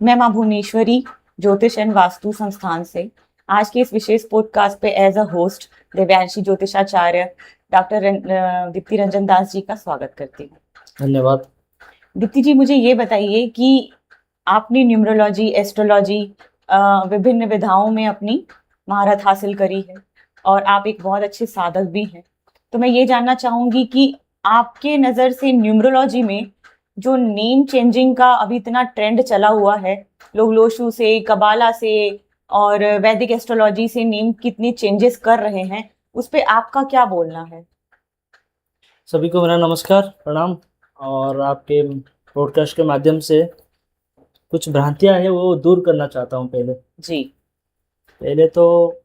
मैं मां भुवनेश्वरी ज्योतिष एंड वास्तु संस्थान से आज के इस विशेष पॉडकास्ट पे एज अ होस्ट दिव्यांशी ज्योतिषाचार्य डॉक्टर दीप्ति रंजन दास जी का स्वागत करती हूँ। धन्यवाद। दीप्ति जी, मुझे ये बताइए कि आपने न्यूमरोलॉजी, एस्ट्रोलॉजी विभिन्न विधाओं में अपनी महारत हासिल करी है और आप एक बहुत अच्छे साधक भी हैं। तो मैं ये जानना चाहूंगी कि आपके नज़र से न्यूमरोलॉजी में जो नेम चेंजिंग का अभी इतना ट्रेंड चला हुआ है, लोग लोशू से, कबाला से और वैदिक एस्ट्रोलॉजी से नेम कितनी चेंजेस कर रहे हैं, उस पे आपका क्या बोलना है? सभी को मेरा नमस्कार, प्रणाम। और आपके पॉडकास्ट के माध्यम से कुछ भ्रांतियां हैं वो दूर करना चाहता हूँ। पहले तो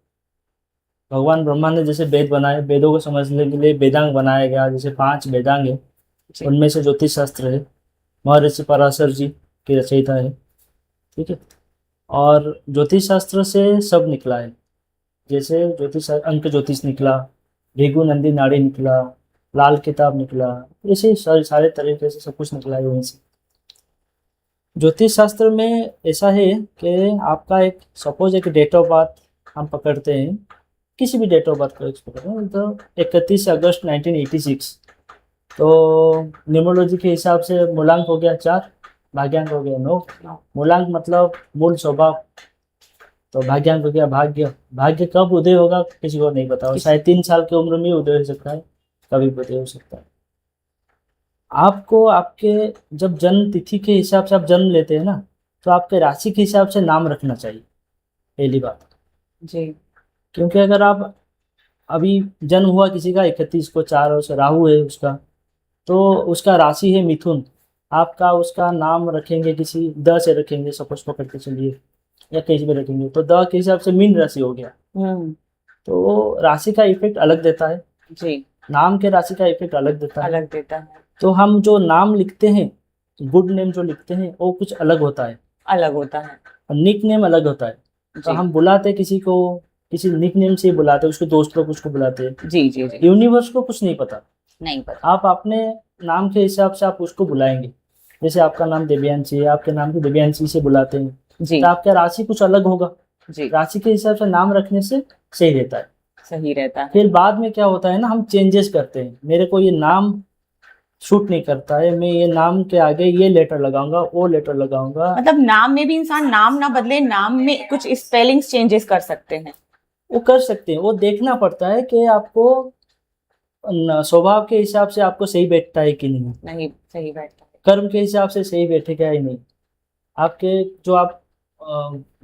भगवान ब्रह्मा ने जैसे वेद बनाए, वेदों को समझने के लिए वेदांग बनाया गया। जैसे 5 वेदांग है, उनमें से ज्योतिष शास्त्र है, महर्षि पराशर जी की रचयिता है। ठीक है। और ज्योतिष शास्त्र से सब निकला है। जैसे अंक ज्योतिष निकला, भृगु नंदी नाड़ी निकला, लाल किताब निकला, ऐसे सारे तरीके से सब कुछ निकला है वहीं से। ज्योतिष शास्त्र में ऐसा है कि आपका एक सपोज एक डेट ऑफ बर्थ हम पकड़ते हैं, किसी भी डेट ऑफ बर्थ को पकड़ते हैं, तो 31 अगस्त 1986। तो न्यूमरोलॉजी के हिसाब से मूलांक हो गया 4, भाग्यांक हो गया 9। मूलांक मतलब मूल स्वभाव, तो भाग्यांक हो गया भाग्य। भाग्य कब उदय होगा किसी को नहीं पता, शायद 3 साल की उम्र में उदय हो सकता है, कभी भी उदय हो सकता है। आपको आपके जब जन्म तिथि के हिसाब से आप जन्म लेते हैं ना, तो आपके राशि के हिसाब से नाम रखना चाहिए, पहली बात जी। क्योंकि अगर आप अभी जन्म हुआ किसी का 31 को 4 और राहु है उसका, तो उसका राशि है मिथुन, आपका उसका नाम रखेंगे किसी द से रखेंगे, सपोज पकड़ के चलिए, या कहीं भी रखेंगे, तो द के हिसाब से मीन राशि हो गया। तो राशि का इफेक्ट अलग देता है जी। नाम के राशि का इफेक्ट अलग देता है। तो हम जो नाम लिखते हैं, गुड नेम जो लिखते हैं, वो कुछ अलग होता है। और निक नेम अलग होता है। तो हम बुलाते किसी को किसी निक नेम से बुलाते, उसके दोस्त लोग उसको बुलाते हैं। जी। यूनिवर्स को कुछ नहीं पता। आप अपने नाम के हिसाब से आप उसको बुलाएंगे। जैसे आपका नाम देवयांशी है, आपके नाम को देवयांशी से बुलाते हैं जी। तो आपका राशि कुछ अलग होगा जी। राशि के हिसाब से नाम रखने से सही रहता है। फिर बाद में क्या होता है ना, हम चेंजेस करते हैं। मेरे को ये नाम शूट नहीं करता है, मैं ये नाम के आगे ये लेटर लगाऊंगा, वो लेटर लगाऊंगा। मतलब नाम में भी इंसान नाम ना बदले, नाम में कुछ स्पेलिंग्स चेंजेस कर सकते हैं। वो कर सकते हैं, वो देखना पड़ता है कि आपको स्वभाव के हिसाब से आपको सही बैठता है कि नहीं सही बैठता है। कर्म के हिसाब से सही बैठेगा या नहीं, आपके जो आप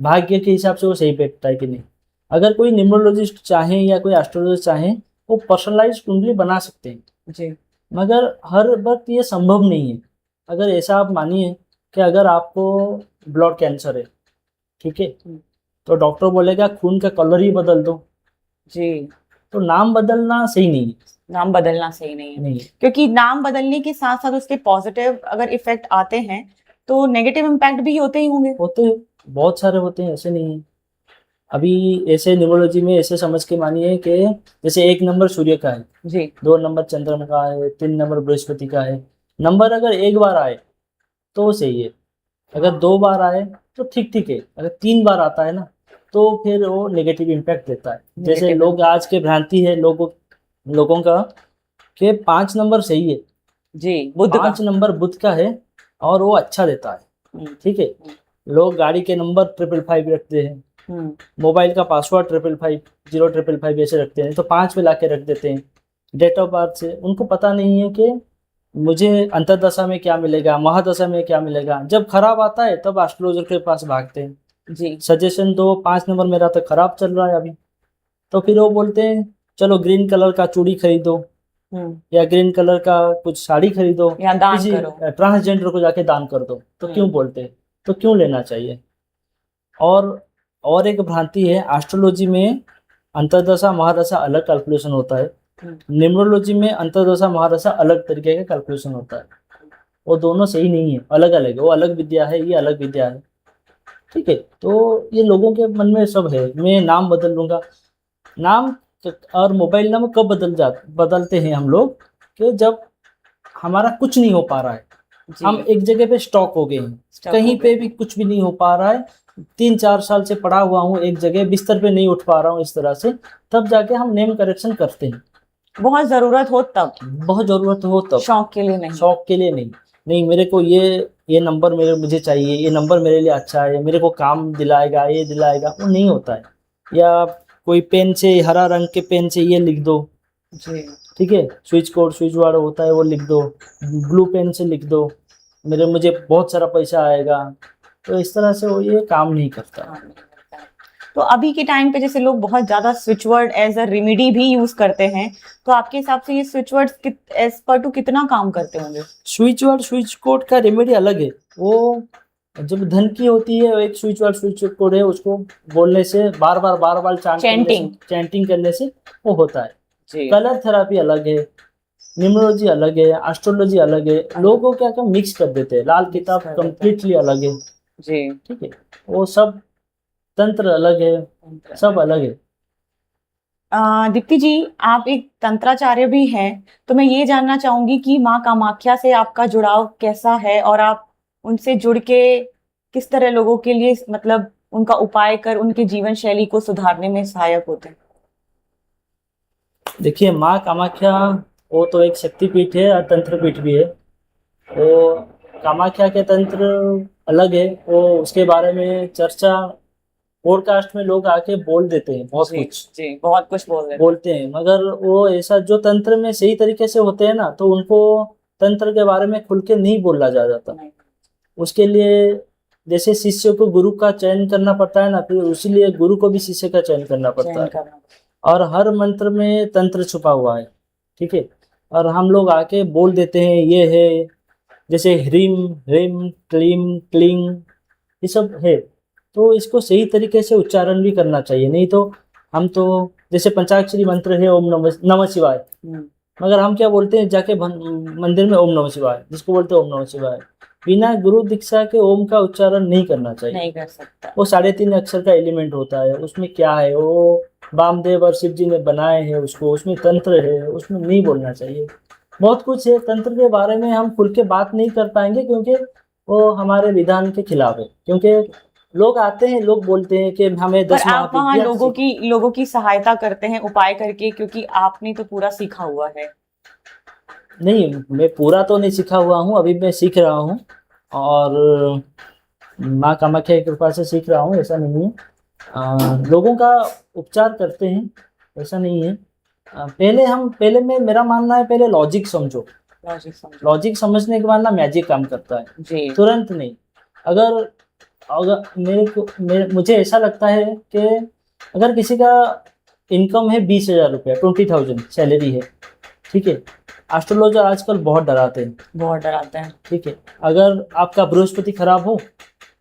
भाग्य के हिसाब से वो सही बैठता है कि नहीं। अगर कोई न्यूमरोलॉजिस्ट चाहे या कोई एस्ट्रोलॉजिस्ट चाहे, वो पर्सनलाइज कुंडली बना सकते हैं जी। मगर हर वक्त ये संभव नहीं है। अगर ऐसा आप मानिए कि अगर आपको ब्लड कैंसर है, ठीक है, तो डॉक्टर बोलेगा खून का कलर ही बदल दो जी। तो नाम बदलना सही नहीं है। नाम बदलना सही नहीं है। क्योंकि नाम बदलने के साथ साथ उसके पॉजिटिव अगर इफेक्ट आते हैं तो नेगेटिव इम्पैक्ट भी होते ही होंगे। बहुत सारे होते हैं, ऐसे नहीं है। अभी ऐसे न्यूमरोलॉजी में ऐसे समझ के मानिए कि जैसे 1 नंबर सूर्य का है जी, 2 नंबर चंद्रमा का है, 3 नंबर बृहस्पति का है। नंबर अगर एक बार आए तो सही है, अगर 2 बार आए तो ठीक है, अगर 3 बार आता है ना तो फिर वो नेगेटिव इम्पैक्ट देता है। जैसे लोग आज के भ्रांति है लोगों का कि 5 नंबर सही है जी, 5 नंबर बुध का है और वो अच्छा देता है। ठीक है, लोग गाड़ी के नंबर 555 रखते हैं, मोबाइल का पासवर्ड 555 ऐसे रखते हैं, तो 5 पे लाके रख देते हैं डेट ऑफ बर्थ से। उनको पता नहीं है कि मुझे अंतर्दशा में क्या मिलेगा, महादशा में क्या मिलेगा। जब खराब आता है तब एस्ट्रोलॉजर के पास भागते हैं जी, सजेशन दो, 5 नंबर मेरा तो खराब चल रहा है अभी। तो फिर वो बोलते हैं चलो ग्रीन कलर का चूड़ी खरीदो या ग्रीन कलर का कुछ साड़ी खरीदो या दान किसी करो, ट्रांसजेंडर को जाके दान कर दो। तो क्यों बोलते हैं, तो क्यों लेना चाहिए। और एक भ्रांति है, एस्ट्रोलॉजी में अंतर्दशा महादशा अलग कैलकुलेशन होता है, न्यूमरोलॉजी में अंतर्दशा महादशा अलग तरीके का कैलकुलेशन होता है। वो दोनों सही नहीं है, अलग अलग है। वो अलग विद्या है, ये अलग विद्या है। ठीक है, तो ये लोगों के मन में सब है, मैं नाम बदल लूंगा। नाम और मोबाइल नंबर कब बदलते हैं हम लोग कि जब हमारा कुछ नहीं हो पा रहा है, जी। हम एक जगह पे स्टॉक हो गए हैं, Stuck कहीं हो पे गए। भी कुछ भी नहीं हो पा रहा है, 3-4 साल से पड़ा हुआ हूँ एक जगह, बिस्तर पे नहीं उठ पा रहा हूँ इस तरह से, तब जाके हम नेम करेक्शन करते हैं। बहुत जरूरत हो तब, बहुत जरूरत हो तब, शौक के लिए नहीं। शौक के लिए नहीं। नहीं मेरे को ये नंबर मुझे चाहिए, ये नंबर मेरे लिए अच्छा है, मेरे को काम दिलाएगा, ये दिलाएगा, वो नहीं होता है। या कोई पेन से, हरा रंग के पेन से ये लिख दो, जी। ठीक है, स्विच कोड स्विच वार्ड होता है वो लिख दो, ब्लू पेन से लिख दो, मुझे बहुत सारा पैसा आएगा, तो इस तरह से वो ये काम नहीं करता। हाँ, नहीं करता है। तो अभी के टाइम पे जैसे लोग बहुत ज्यादा switch word as a remedy भी यूज करते हैं, तो आपके हिसाब से ये स्विच वर्ड एज पर टू कितना काम करते होंगे? स्विच वर्ड स्विच कोड का रेमेडी अलग है। वो जब धन की होती है, एक स्विच वर्ड स्विच कोड है, उसको बोलने से बार बार चैंटिंग करने से वो होता है। जी। कलर थेरापी अलग है, न्यूमरोलॉजी अलग है, एस्ट्रोलॉजी अलग है। लोगों को क्या क्या मिक्स कर देते हैं, लाल किताब कर देते हैं। कंप्लीटली अलग है, जी। ठीक है, वो सब तंत्र अलग है, सब अलग है। दीप्ति जी, आप एक तंत्राचार्य भी हैं, तो मैं ये जानना चाहूंगी कि माँ कामाख्या से आपका जुड़ाव कैसा है, और आप उनसे जुड़ के किस तरह लोगों के लिए मतलब उनका उपाय कर उनके जीवन शैली को सुधारने में सहायक होते हैं? देखिए, माँ कामाख्या वो तो एक शक्तिपीठ है और तंत्र पीठ भी है। वो कामाख्या के तंत्र अलग है, वो उसके बारे में चर्चा पॉडकास्ट में लोग आके बोल देते हैं, बहुत जी, कुछ जी, बहुत कुछ बोलते हैं, मगर वो ऐसा जो तंत्र में सही तरीके से होते हैं ना, तो उनको तंत्र के बारे में खुल के नहीं बोला जा जाता। नहीं। उसके लिए जैसे शिष्य को गुरु का चयन करना पड़ता है ना, फिर उसीलिए गुरु को भी शिष्य का चयन करना पड़ता चयन है। करना। और हर मंत्र में तंत्र छुपा हुआ है, ठीक है, और हम लोग आके बोल देते हैं ये है, जैसे ह्रीम ह्रीम क्लीम क्लिंग, ये सब है, तो इसको सही तरीके से उच्चारण भी करना चाहिए। नहीं तो हम तो जैसे पंचाक्षरी मंत्र है ओम नमः शिवाय, मगर हम क्या बोलते हैं जाके मंदिर में ओम नमः शिवाय, जिसको बोलते हैं ओम नमः शिवाय, बिना गुरु दीक्षा के ओम का उच्चारण नहीं करना चाहिए। नहीं कर सकता। वो 3.5 अक्षर का एलिमेंट होता है, उसमें क्या है, वो वामदेव और शिव जी ने बनाए हैं उसको, उसमें तंत्र है, उसमें नहीं बोलना चाहिए। बहुत कुछ है तंत्र के बारे में, हम खुल के बात नहीं कर पाएंगे क्योंकि वो हमारे विधान के खिलाफ है। क्योंकि लोग आते हैं, लोग बोलते हैं कि हमें पर 10 आप वहाँ महाविद्या लोगों की सहायता करते हैं उपाय करके, क्योंकि आपने तो पूरा सीखा हुआ है। नहीं, मैं पूरा तो नहीं सीखा हुआ हूँ, अभी मैं सीख रहा हूँ, और माँ कामाख्या की कृपा से सीख रहा हूँ, ऐसा नहीं है। लोगों का उपचार करते हैं, ऐसा नहीं है। पहले में मेरा मानना है, पहले लॉजिक समझो, लॉजिक समझने के बाद ना मैजिक काम करता है जी। तुरंत नहीं। अगर मुझे ऐसा लगता है कि अगर किसी का इनकम है 20,000 रुपया, 20,000 सैलरी है, ठीक है, एस्ट्रोलॉजर आजकल बहुत डराते हैं, ठीक है, अगर आपका बृहस्पति खराब हो,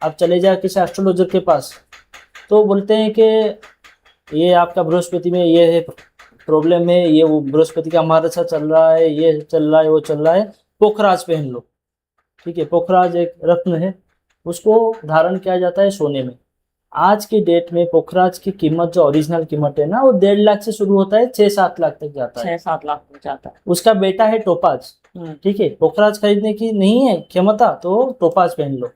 आप चले जाए किसी एस्ट्रोलॉजर के पास, तो बोलते हैं कि ये आपका बृहस्पति में ये है प्रॉब्लम है, ये वो बृहस्पति का हमारा अच्छा चल रहा है, ये चल रहा है, वो चल रहा है, पोखराज पहन लो, ठीक है, पोखराज एक रत्न है, उसको धारण किया जाता है सोने में। आज की डेट में पोखराज की कीमत, जो ओरिजिनल कीमत है ना, वो 1.5 लाख से शुरू होता है, 6-7 लाख तक जाता है। 6-7 लाख तक जाता है। उसका बेटा है टोपाज, ठीक है, पोखराज खरीदने की नहीं है क्षमता, तो टोपाज पहन लो,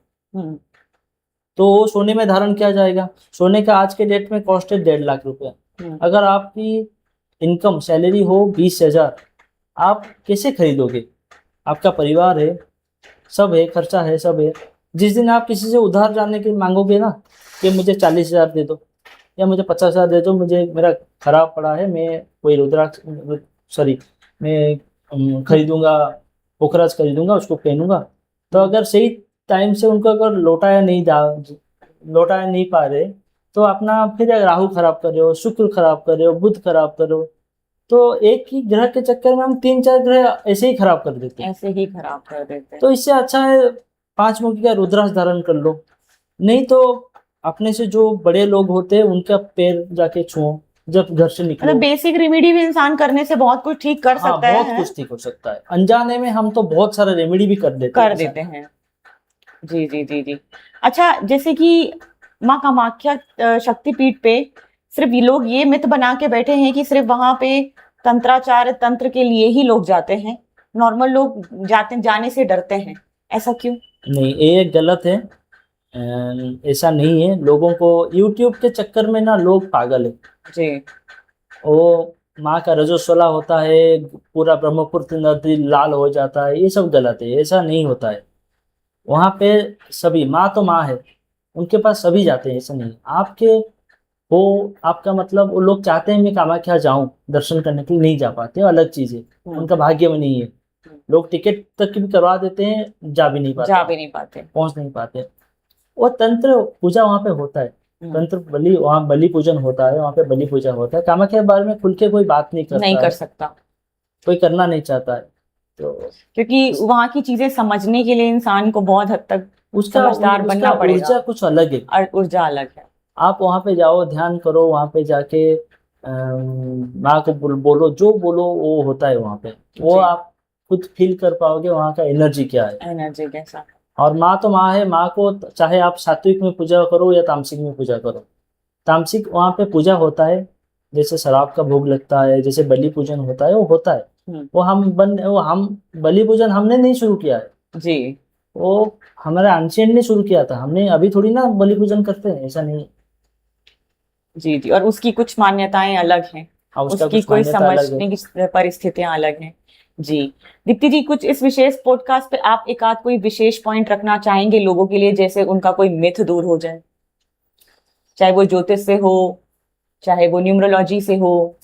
तो सोने में धारण किया जाएगा। सोने का आज के डेट में कॉस्ट है 1.5 लाख रुपया। अगर आपकी इनकम सैलरी हो 20,000, आप कैसे खरीदोगे? आपका परिवार है, सब है, खर्चा है, सब है। जिस दिन आप किसी से उधार जानने के मांगोगे ना कि मुझे 40,000 दे दो या मुझे 50,000 दे दो, मुझे मेरा खराब पड़ा है, मैं कोई मैं खरीदूंगा, पोखराज खरीदूंगा, उसको पहनूंगा, तो अगर सही टाइम से उनको अगर लौटाया नहीं पा रहे, तो अपना फिर राहु खराब कर रहे हो, शुक्र खराब कर रहे हो, बुध खराब कर रहे हो, तो एक ही ग्रह के चक्कर में हम 3-4 ग्रह ऐसे ही खराब कर देते हैं। तो इससे अच्छा है 5 मुखी का रुद्राक्ष धारण कर लो। नहीं तो अपने से जो बड़े लोग होते हैं उनका पैर जाके छुओ जब घर से निकलो। मतलब बेसिक रेमेडी भी इंसान करने से बहुत कुछ ठीक कर सकता है। बहुत कुछ ठीक हो सकता है। अनजाने में हम तो बहुत सारा रेमेडी भी कर देते हैं। जी जी जी जी। अच्छा, जैसे कि माँ कामाख्या शक्तिपीठ पे सिर्फ ये लोग ये मिथ बना के बैठे हैं कि सिर्फ वहां पे तंत्र के लिए ही लोग जाते हैं, नॉर्मल लोग जाने से डरते हैं, ऐसा क्यों? नहीं, ये गलत है। ऐसा नहीं है। लोगों को यूट्यूब के चक्कर में ना लोग पागल है। जी। वो माँ का रजोस्वला होता है, पूरा ब्रह्मपुत्र नदी लाल हो जाता है, ये सब गलत है। ऐसा नहीं होता है। वहाँ पे सभी, माँ तो माँ है, उनके पास सभी जाते हैं, ऐसा नहीं। आपके वो आपका मतलब वो लोग चाहते हैं मैं कामाख्या जाऊं दर्शन करने के लिए, नहीं जा पाते, अलग चीज है, उनका भाग्य में नहीं है। लोग टिकट तक भी करवा देते हैं, जा भी नहीं पाते, पहुंच नहीं पाते। वो तंत्र पूजा वहाँ पे होता है, तंत्र बलि, वहाँ बलि पूजन होता है, वहाँ पे बलि पूजा होता है। कामाख्या के बारे में खुल के कोई बात नहीं कर सकता, कोई करना नहीं चाहता है। तो क्योंकि वहाँ की चीजें समझने के लिए इंसान को बहुत हद तक उसका समझदार बनना पड़ेगा। ऊर्जा कुछ अलग है, और ऊर्जा अलग है। आप वहाँ पे जाओ, ध्यान करो, वहाँ पे जाके माँ को बोलो, जो बोलो वो होता है वहाँ पे। वो आप खुद फील कर पाओगे वहाँ का एनर्जी क्या है, एनर्जी कैसा। और माँ तो माँ है, माँ को चाहे आप सात्विक में पूजा करो या तामसिक में पूजा करो। तामसिक वहाँ पे पूजा होता है, जैसे शराब का भोग लगता है, जैसे बलि पूजन होता है, वो होता है। वो हम बलि पूजन हमने नहीं शुरू किया है जी, वो हमारे एंशिएंट ने शुरू किया था। हमने अभी थोड़ी ना बलि पूजन करते हैं, ऐसा नहीं। जी जी। और उसकी कुछ मान्यताएं अलग हैं, उसकी कोई समझने की परिस्थितियां अलग हैं। जी दीप्ति जी, कुछ इस विशेष पॉडकास्ट पे आप एक आध कोई विशेष पॉइंट रखना चाहेंगे लोगों के लिए, जैसे उनका कोई मिथ दूर हो जाए, चाहे वो ज्योतिष से हो, चाहे वो न्यूमरोलॉजी से हो।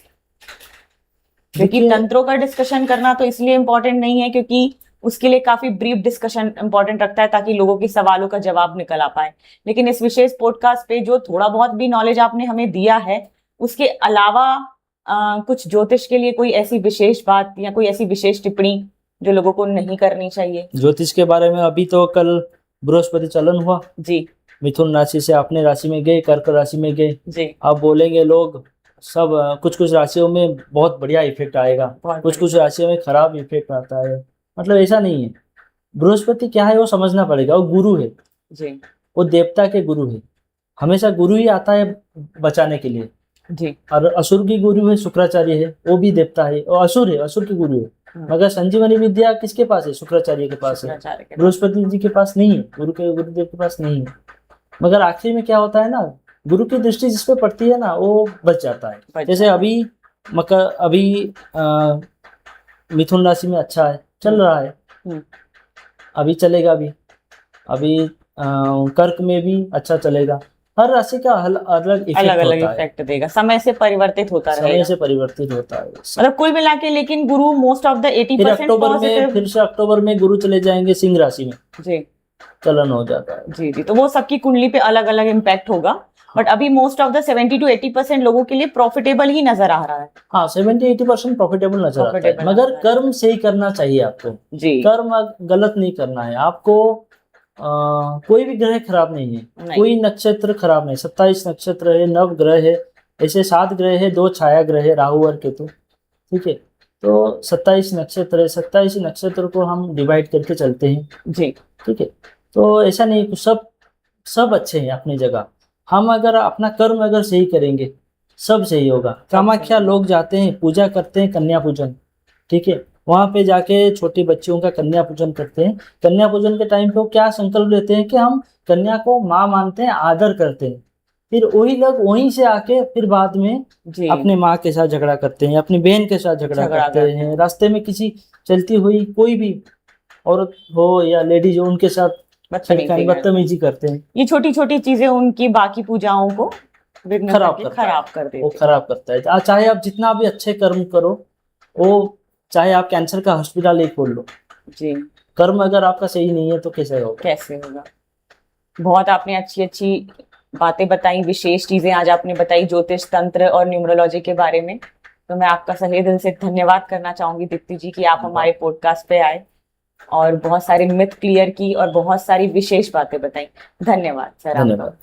क्योंकि तंत्रों का डिस्कशन करना तो इसलिए इम्पोर्टेंट नहीं है क्योंकि उसके लिए काफी ब्रीफ डिस्कशन इंपॉर्टेंट रखता है, ताकि लोगों के सवालों का जवाब निकल आ पाए। लेकिन इस विशेष पॉडकास्ट पे जो थोड़ा बहुत भी नॉलेज आपने हमें दिया है, उसके अलावा कुछ ज्योतिष के लिए कोई ऐसी विशेष बात या कोई ऐसी विशेष टिप्पणी जो लोगों को नहीं करनी चाहिए? ज्योतिष के बारे में अभी तो कल बृहस्पति चलन हुआ जी, मिथुन राशि से अपने राशि में गए, कर्क राशि में गए जी। अब बोलेंगे लोग सब, कुछ कुछ राशियों में बहुत बढ़िया इफेक्ट आएगा, कुछ कुछ राशियों में खराब इफेक्ट आता है। मतलब ऐसा नहीं है। बृहस्पति क्या है वो समझना पड़ेगा। वो गुरु है जी, वो देवता के गुरु है। हमेशा गुरु ही आता है बचाने के लिए। जी। और असुर की गुरु है शुक्राचार्य है, वो भी देवता है, और असुर है, असुर की गुरु है। मगर संजीवनी विद्या किसके पास है? शुक्राचार्य के पास है, बृहस्पति जी के पास नहीं है, गुरुदेव के पास नहीं है। मगर आखिर में क्या होता है ना, गुरु की दृष्टि जिस पे पड़ती है ना वो बच जाता है। जैसे अभी मिथुन राशि में अच्छा है, चल रहा है, अभी चलेगा भी। अभी कर्क में भी अच्छा चलेगा। हर राशि का अलग इफेक्ट देगा, समय से परिवर्तित होता रहेगा, समय से परिवर्तित होता है मतलब कुल मिला के। लेकिन गुरु मोस्ट ऑफ द 80% अक्टूबर में, फिर से अक्टूबर में गुरु चले जाएंगे सिंह राशि में, जी, चलन हो जाता है। जी जी। तो वो सबकी कुंडली पे अलग अलग इम्पैक्ट होगा, बट अभी मोस्ट ऑफ द 70 to 80% लोगों के लिए प्रॉफिटेबल ही नजर आ रहा है। हाँ, 70-80% प्रॉफिटेबल नजर आता है। मगर कर्म से ही करना चाहिए आपको जी। कर्म गलत नहीं करना है आपको। कोई भी ग्रह खराब नहीं है, कोई नक्षत्र खराब नहीं। 27 नक्षत्र है, 9 ग्रह है, ऐसे 7 ग्रह है, 2 छाया ग्रह है, राहु और केतु, ठीक है। तो 27 नक्षत्र है, 27 नक्षत्र को हम डिवाइड करके चलते हैं जी, ठीक है। तो ऐसा नहीं, सब अच्छे हैं अपनी जगह। हम अगर अपना कर्म अगर सही करेंगे सब सही होगा। कामाख्या लोग जाते हैं, पूजा करते हैं, कन्या पूजन, ठीक है। वहां पे जाके छोटी बच्चियों का कन्या पूजन करते हैं। कन्या पूजन के टाइम पे वो क्या संकल्प लेते हैं कि हम कन्या को माँ मानते हैं, आदर करते हैं। फिर वही लोग वहीं से आके फिर बाद में अपने माँ के साथ झगड़ा करते हैं, अपनी बहन के साथ झगड़ा करते हैं। रास्ते में किसी चलती हुई कोई भी औरत हो या लेडीज हो, उनके साथ बदतमीजी करते हैं। ये छोटी छोटी चीजें उनकी बाकी पूजाओं को खराब कर करता है। चाहे आप जितना भी अच्छे कर्म करो, वो चाहे आप कैंसर का हॉस्पिटल ही खोल लो जी, कर्म अगर आपका सही नहीं है तो कैसे होगा? बहुत आपने अच्छी अच्छी बातें बताई, विशेष चीजें आज आपने बताई ज्योतिष, तंत्र और न्यूमरोलॉजी के बारे में। तो मैं आपका सही दिल से धन्यवाद करना चाहूंगी दीप्ति जी कि आप हमारे पॉडकास्ट पे आए और बहुत सारे मिथ क्लियर की और बहुत सारी विशेष बातें बताई। धन्यवाद सर। धन्यवाद।